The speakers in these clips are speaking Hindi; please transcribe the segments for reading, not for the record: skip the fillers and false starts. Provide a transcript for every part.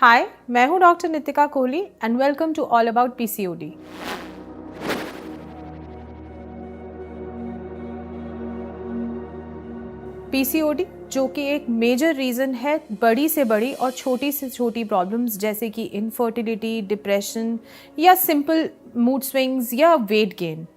हाय, मैं हूँ doctor Nitika Kohli and welcome to all about PCOD. PCOD जो कि एक मेजर रीज़न है बड़ी से बड़ी और छोटी से छोटी प्रॉब्लम्स जैसे कि इनफर्टिलिटी, डिप्रेशन या सिंपल मूड स्विंग्स या वेट गेन।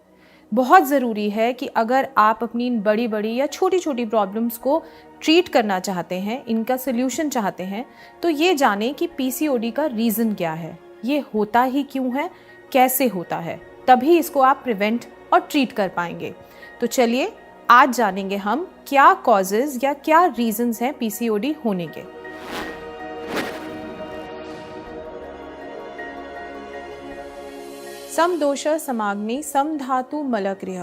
बहुत ज़रूरी है कि अगर आप अपनी इन बड़ी बड़ी या छोटी छोटी प्रॉब्लम्स को ट्रीट करना चाहते हैं, इनका सोल्यूशन चाहते हैं, तो ये जानें कि पीसीओडी का रीज़न क्या है, ये होता ही क्यों है, कैसे होता है, तभी इसको आप प्रिवेंट और ट्रीट कर पाएंगे। तो चलिए आज जानेंगे हम क्या कॉजेज़ या क्या रीज़न्स हैं पीसीओडी होने के। समदोष समाग्नि समधातु मलक्रिय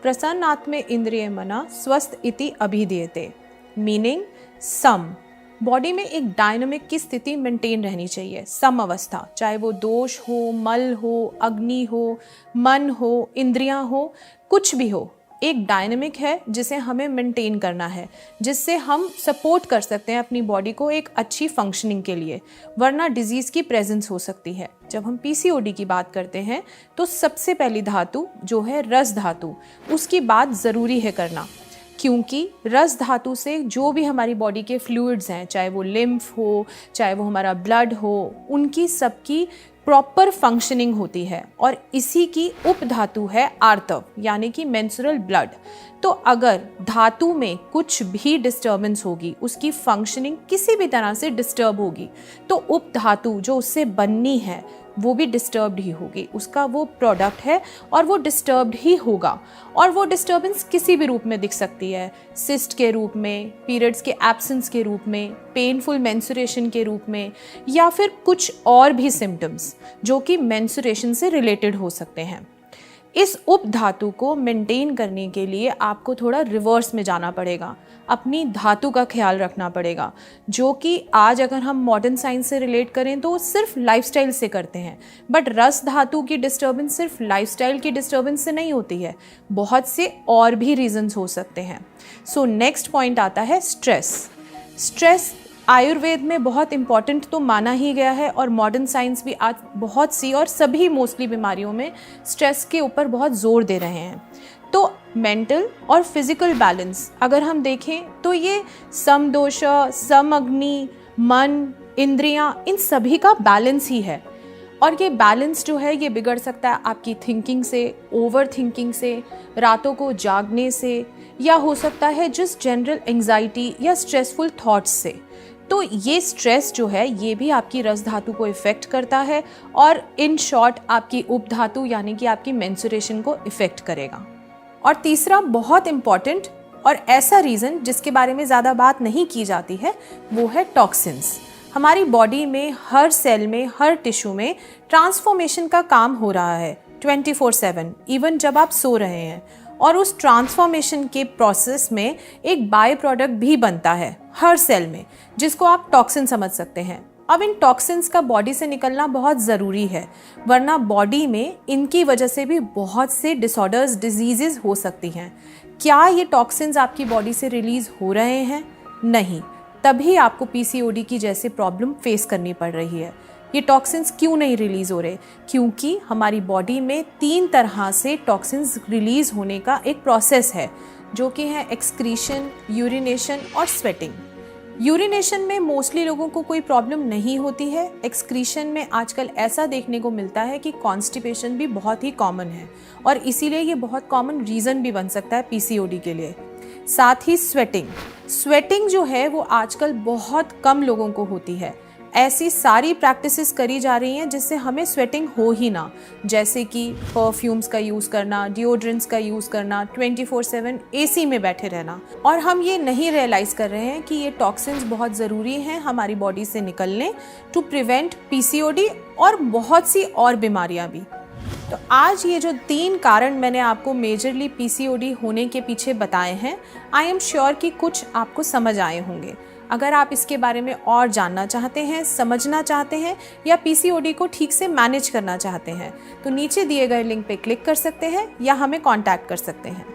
प्रसन्नात्मे इंद्रिय मना स्वस्थ इति अभिधीयते। मीनिंग सम, बॉडी में एक डायनामिक की स्थिति मेंटेन रहनी चाहिए, सम अवस्था, चाहे वो दोष हो, मल हो, अग्नि हो, मन हो, इंद्रियां हो, कुछ भी हो, एक डायनामिक है जिसे हमें मेंटेन करना है, जिससे हम सपोर्ट कर सकते हैं अपनी बॉडी को एक अच्छी फंक्शनिंग के लिए, वरना डिजीज़ की प्रेजेंस हो सकती है। जब हम पीसीओडी की बात करते हैं तो सबसे पहली धातु जो है रस धातु, उसकी बात ज़रूरी है करना, क्योंकि रस धातु से जो भी हमारी बॉडी के फ्लूइड्स हैं, चाहे वो लिम्फ हो, चाहे वो हमारा ब्लड हो, उनकी सबकी प्रॉपर फंक्शनिंग होती है। और इसी की उपधातु है आर्तव, यानी कि मेंस्ट्रुअल ब्लड। तो अगर धातु में कुछ भी डिस्टर्बेंस होगी, उसकी फंक्शनिंग किसी भी तरह से डिस्टर्ब होगी, तो उपधातु जो उससे बननी है वो भी डिस्टर्ब्ड ही होगी, उसका वो प्रोडक्ट है और वो डिस्टर्ब्ड ही होगा। और वो डिस्टर्बेंस किसी भी रूप में दिख सकती है, सिस्ट के रूप में, पीरियड्स के एब्सेंस के रूप में, पेनफुल मेंस्ट्रुएशन के रूप में, या फिर कुछ और भी सिम्टम्स जो कि मेंस्ट्रुएशन से रिलेटेड हो सकते हैं। इस उपधातु को मेंटेन करने के लिए आपको थोड़ा रिवर्स में जाना पड़ेगा, अपनी धातु का ख्याल रखना पड़ेगा, जो कि आज अगर हम मॉडर्न साइंस से रिलेट करें तो सिर्फ लाइफस्टाइल से करते हैं, बट रस धातु की डिस्टर्बेंस सिर्फ लाइफस्टाइल की डिस्टर्बेंस से नहीं होती है, बहुत से और भी रीजंस हो सकते हैं। सो नेक्स्ट पॉइंट आता है स्ट्रेस। स्ट्रेस आयुर्वेद में बहुत इंपॉर्टेंट तो माना ही गया है, और मॉडर्न साइंस भी आज बहुत सी और सभी मोस्टली बीमारियों में स्ट्रेस के ऊपर बहुत जोर दे रहे हैं। तो मेंटल और फिजिकल बैलेंस अगर हम देखें तो ये समदोष, समअग्नि, मन, इंद्रियां, इन सभी का बैलेंस ही है। और ये बैलेंस जो है ये बिगड़ सकता है आपकी थिंकिंग से, ओवर थिंकिंग से, रातों को जागने से, या हो सकता है जिस जनरल एंजाइटी या स्ट्रेसफुल थॉट्स से। तो ये स्ट्रेस जो है ये भी आपकी रस धातु को इफ़ेक्ट करता है, और इन शॉर्ट आपकी उपधातु यानी कि आपकी मेंस्ट्रुएशन को इफ़ेक्ट करेगा। और तीसरा बहुत इम्पॉर्टेंट और ऐसा रीज़न जिसके बारे में ज़्यादा बात नहीं की जाती है, वो है टॉक्सिन्स। हमारी बॉडी में हर सेल में, हर टिश्यू में ट्रांसफॉर्मेशन का काम हो रहा है 24/7, इवन जब आप सो रहे हैं। और उस ट्रांसफॉर्मेशन के प्रोसेस में एक बाय प्रोडक्ट भी बनता है हर सेल में, जिसको आप टॉक्सिन समझ सकते हैं। अब इन टॉक्सिन्स का बॉडी से निकलना बहुत ज़रूरी है, वरना बॉडी में इनकी वजह से भी बहुत से डिसऑर्डर्स, डिजीजेस हो सकती हैं। क्या ये टॉक्सिन्स आपकी बॉडी से रिलीज़ हो रहे हैं? नहीं, तभी आपको पीसीओडी की जैसे प्रॉब्लम फेस करनी पड़ रही है। ये टॉक्सिन्स क्यों नहीं रिलीज़ हो रहे? क्योंकि हमारी बॉडी में 3 तरह से टॉक्सिन्स रिलीज़ होने का एक प्रोसेस है, जो कि है एक्सक्रीशन, यूरिनेशन और स्वेटिंग। यूरिनेशन में मोस्टली लोगों को कोई प्रॉब्लम नहीं होती है। एक्सक्रीशन में आजकल ऐसा देखने को मिलता है कि कॉन्स्टिपेशन भी बहुत ही कॉमन है, और इसीलिए ये बहुत कॉमन रीज़न भी बन सकता है पीसीओडी के लिए। साथ ही स्वेटिंग जो है वो आजकल बहुत कम लोगों को होती है। ऐसी सारी प्रैक्टिसेस करी जा रही हैं जिससे हमें स्वेटिंग हो ही ना, जैसे कि परफ्यूम्स का यूज़ करना, डिओड्रेंट्स का यूज़ करना, 24/7 एसी में बैठे रहना। और हम ये नहीं रियलाइज़ कर रहे हैं कि ये टॉक्सिन्स बहुत ज़रूरी हैं हमारी बॉडी से निकलने, टू प्रिवेंट पीसीओडी और बहुत सी और बीमारियाँ भी। तो आज ये जो 3 कारण मैंने आपको मेजरली पीसीओडी होने के पीछे बताए हैं, आई एम श्योर कि कुछ आपको समझ आए होंगे। अगर आप इसके बारे में और जानना चाहते हैं, समझना चाहते हैं, या पीसीओडी को ठीक से मैनेज करना चाहते हैं, तो नीचे दिए गए लिंक पे क्लिक कर सकते हैं या हमें कांटेक्ट कर सकते हैं।